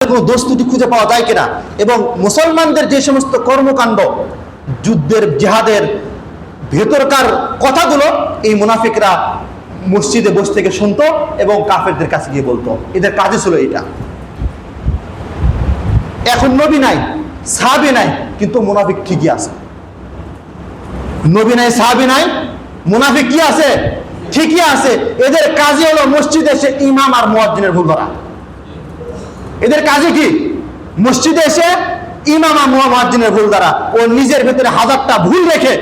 কোনো দোষ ত্রুটি খুঁজে পাওয়া যায় কিনা, এবং মুসলমানদের যে সমস্ত কর্মকাণ্ড, যুদ্ধের জিহাদের ভেতরকার কথাগুলো এই মুনাফিকরা মসজিদে বসে থেকে শুনতো এবং কাফেরদের কাছে গিয়ে বলতো। এদের কাজে ছিল এটা। এখন নবী নাই, সাহাবী নাই, কিন্তু মুনাফিক ঠিকই আছে। নবী নাই, সাহাবী নাই, মুনাফিক কি আছে? ঠিকই আছে। এদের কাজই হলো মসজিদে এসে ইমাম আর মুয়াজ্জিনের ভুল ধরা। এদের কাজে কি? মসজিদে এসে ইমাম আর মুয়াজ্জিনের ভুল ধরা। ও নিজের ভেতরে হাজারটা ভুল রেখে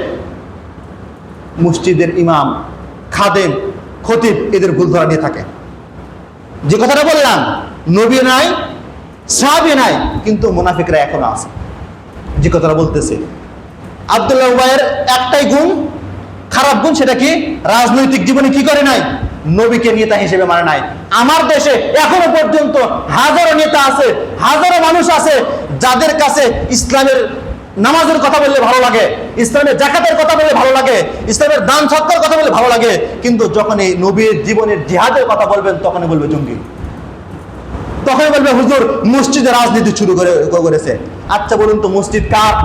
মসজিদের ইমাম, খাদেম, খতিব এদের ভুল ধরা নিয়ে থাকে। যে কথাটা বললাম, নবী নাই, সাহাবী নাই, কিন্তু মুনাফিকরা এখনো আছে। যে কথাটা বলতেছে, আব্দুল্লাহ উবাইয়ের একটাই গুণ, খারাপ গুণ, সেটা কি? রাজনৈতিক জীবনে কি করে নাই? নবীকে নেতা হিসেবে মানে নাই। আমার দেশে এখনো পর্যন্ত হাজারো নেতা আছে, হাজারো মানুষ আছে যাদের কাছে ইসলামের নামাজের কথা বললে ভালো লাগে, ইসলামের যাকাতের কথা বললে ভালো লাগে, ইসলামের দান সৎকার কথা বললে ভালো লাগে, কিন্তু যখন এই নবীর জীবনের জিহাদের কথা বলবেন তখনই বলবে জঙ্গি, তখনই বলবে হুজুর মসজিদে রাজনীতি শুরু করেছে। আচ্ছা বলুন তো, মসজিদ কার?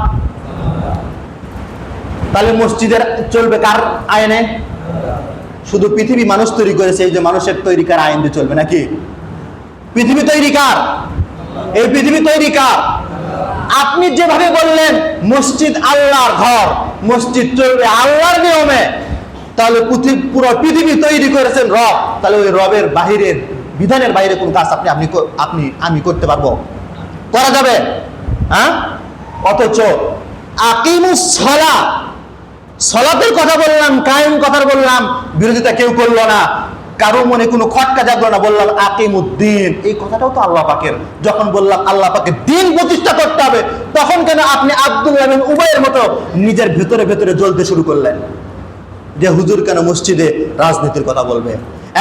তাহলে মসজিদের চলবে কার আইনে? শুধু পৃথিবী মানুষ তৈরি করেছে, এই যে মানুষের তৈরি কার আইন দিয়ে চলবে নাকি? পৃথিবী তৈরি কার? এই পৃথিবী তৈরি কার? আপনি যেভাবে বললেন মসজিদ আল্লাহর ঘর, মসজিদ চলবে আল্লাহর নিয়মে, তাহলে পুরো পৃথিবী তৈরি করেছেন রব, তাহলে ওই রবের বাহিরের বিধানের বাইরে কোন কাজ আমি করতে পারবো? করা যাবে? হ্যাঁ? অথচ আকিমুস সালাহ, সালাতের কথা বললাম, কায়েম কথা বললাম, বিরোধিতা কেউ করলো না, কারো মনে কোনো খটকা জাগলো না, বললাম আকিমুদ্দিন। এই কথাটাও তো আল্লাহ পাকের। যখন বললাম আল্লাহ পাকের দিন প্রতিষ্ঠা করতে হবে, তখন কেন আপনি আব্দুল্লাহ বিন উবাইয়ের মতো নিজের ভেতরে ভেতরে জ্বলতে শুরু করলেন যে হুজুর কেন মসজিদে রাজনীতির কথা বলবে?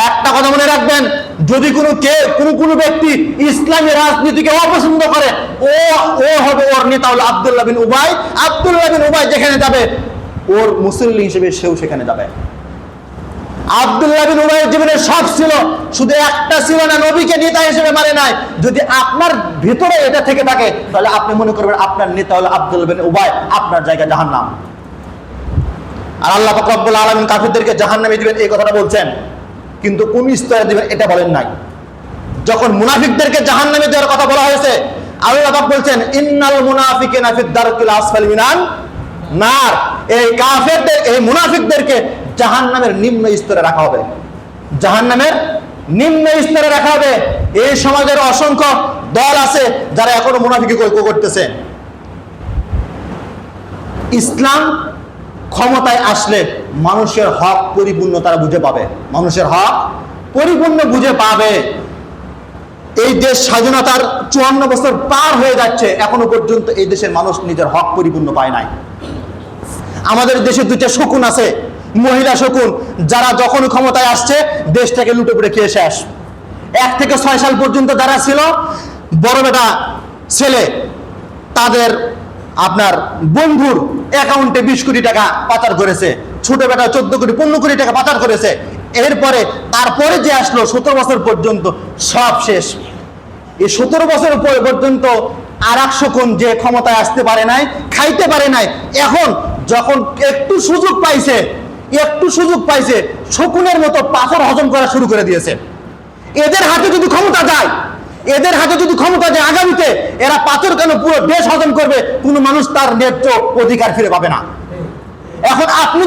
একটা কথা মনে রাখবেন, যদি কোনো ব্যক্তি ইসলামী রাজনীতিকে অপছন্দ করে, ও হবে ওর নেতা হলো আব্দুল্লাহ বিন উবাই। আব্দুল্লাহ বিন উবাই যেখানে যাবে, ওর মুসল্লি হিসেবে সেও সেখানে যাবে। আব্দুল্লাহ বিন উবাইয়ের জীবনে সব ছিল, শুধু একটা ছিল না, নবীকে নেতা হিসেবে মানে নাই। যদি আপনার ভিতরে এটা থেকে থাকে, তাহলে আপনি মনে করবেন আপনার নেতা হলো আব্দুল্লাহ বিন উবাই, আপনার জায়গা জাহান্নাম। আর আল্লাহ পাক রব্বুল আলামিন কাফিরদেরকে জাহান্নামে দিবেন এই কথাটা বলছেন, কিন্তু কোন স্তরে দিবেন এটা বলেন নাই। যখন মুনাফিকদেরকে জাহান্নামে দেওয়ার কথা বলা হয়েছে, আল্লাহ পাক বলছেন ইন্নাল মুনাফিকিনা ফিদ দারকিল আসফালি মিনান নার। এই কাফেরদের, এই মুনাফিকদেরকে জাহান্নামের নিম্ন স্তরে রাখা হবে, জাহান্নামের নিম্ন স্তরে রাখা হবে। এই সমাজের অসংখ্য দল আছে যারা এখনো মুনাফিকি করতেছে। ইসলাম ক্ষমতায় আসলে মানুষের হক পরিপূর্ণ তারা বুঝে পাবে, মানুষের হক পরিপূর্ণ বুঝে পাবে। এই দেশ স্বাধীনতার 54 বছর পার হয়ে যাচ্ছে, এখনো পর্যন্ত এই দেশের মানুষ নিজের হক পরিপূর্ণ পায় নাই। আমাদের দেশে দুইটা শকুন আছে, মহিলা শকুন, যারা যখন ক্ষমতায় আসছে দেশটাকে লুটে পুটে খেয়ে শেষ। 1 থেকে 6 সাল পর্যন্ত যারা ছিল, বড় বেটা ছেলে তাদের আপনার বন্ধুর অ্যাকাউন্টে 20 কোটি টাকা পাচার করেছে, ছোট বেটা 14 কোটি 15 কোটি টাকা পাচার করেছে। এরপরে তারপরে যে আসলো 17 বছর পর্যন্ত সব শেষ। এই 17 বছর পর্যন্ত আর এক শকুন যে ক্ষমতায় আসতে পারে নাই, খাইতে পারে নাই, এখন যখন একটু সুযোগ পাইছে শকুনের মতো পাথর হজম করা শুরু করে দিয়েছে। এদের হাতে যদি ক্ষমতা যায়, আগামীতে এরা পাথর কেন পুরো দেশ হজম করবে, কোন মানুষ তার ন্যায্য অধিকার ফিরে পাবে না। এখন আপনি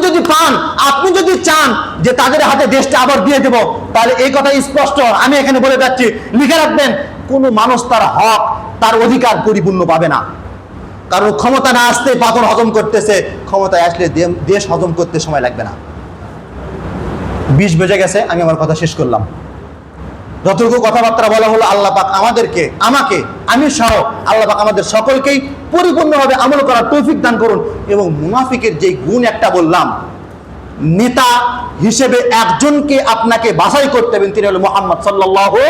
যদি চান যে তাদের হাতে দেশটা আবার দিয়ে দেব, তাহলে এই কথা স্পষ্ট আমি এখানে বলে যাচ্ছি, লিখে রাখবেন, কোন মানুষ তার হক, তার অধিকার পরিপূর্ণ পাবে না। কারণ ক্ষমতা না আসতে পাথর হজম করতেছে, ক্ষমতায় আসলে দেশ হজম করতে সময় লাগবে না। 20 বেজে গেছে, আমি আমার কথা শেষ করলাম। যতটুকু কথাবার্তা বলা হলো, আল্লাহ পাক আমি সহ আল্লাহ পাক আমাদের সকলকেই পরিপূর্ণভাবে আমল করার তৌফিক দান করুন। এবং মুনাফিকের যে গুণ একটা বললাম, নেতা হিসেবে একজনকে আপনাকে বাছাই করতে হবে, তিনি হলো মুহাম্মদ সাল্লাল্লাহু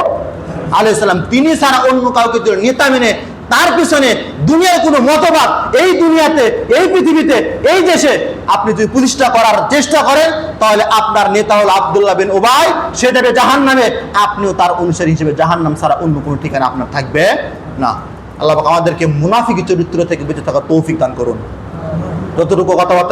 আলাইহি সাল্লাম। তিনি ছাড়া অন্য কাউকে যদি নেতা মেনে তার পিছনে দুনিয়ার কোনো মতবাদ এই দুনিয়াতে, এই পৃথিবীতে, এই দেশে আপনি যদি প্রতিষ্ঠা করার চেষ্টা করেন, তাহলে আপনার নেতা হলো আব্দুল্লাহ বিন উবাই, সে যাবে জাহান্নামে, আপনিও তার অনুসারী হিসেবে জাহান্নাম ছাড়া অন্য কোনো ঠিকানা আপনার থাকবে না। আল্লাহ পাক আমাদেরকে মুনাফিকি চরিত্র থেকে বেঁচে থাকার তৌফিক দান করুন। যতটুকু কথাবার্তা